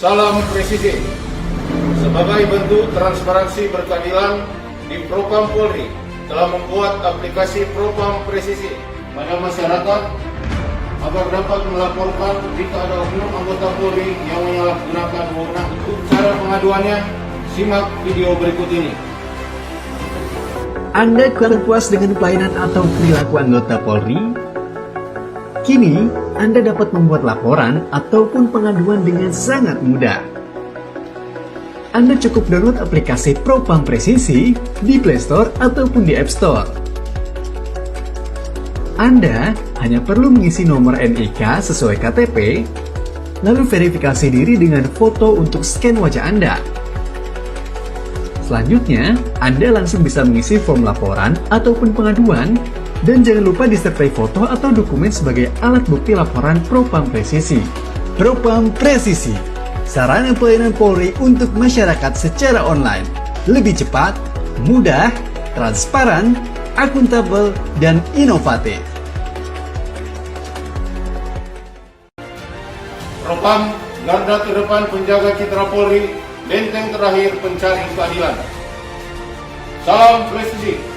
Salam presisi. Sebagai bentuk transparansi berkeadilan, di Propam Polri telah membuat aplikasi Propam Presisi pada masyarakat agar dapat melaporkan jika ada oknum anggota Polri yang menyalahgunakan wewenang. Untuk cara pengaduannya, simak video berikut ini. Anda kurang puas dengan pelayanan atau perilaku anggota Polri? Kini, Anda dapat membuat laporan ataupun pengaduan dengan sangat mudah. Anda cukup download aplikasi Propam Presisi di Play Store ataupun di App Store. Anda hanya perlu mengisi nomor NIK sesuai KTP, lalu verifikasi diri dengan foto untuk scan wajah Anda. Selanjutnya, Anda langsung bisa mengisi form laporan ataupun pengaduan, dan jangan lupa disertai foto atau dokumen sebagai alat bukti laporan Propam Presisi. Propam Presisi, sarana pelayanan Polri untuk masyarakat secara online. Lebih cepat, mudah, transparan, akuntabel, dan inovatif. Propam, garda terdepan penjaga citra Polri, benteng terakhir pencari keadilan. Salam presisi.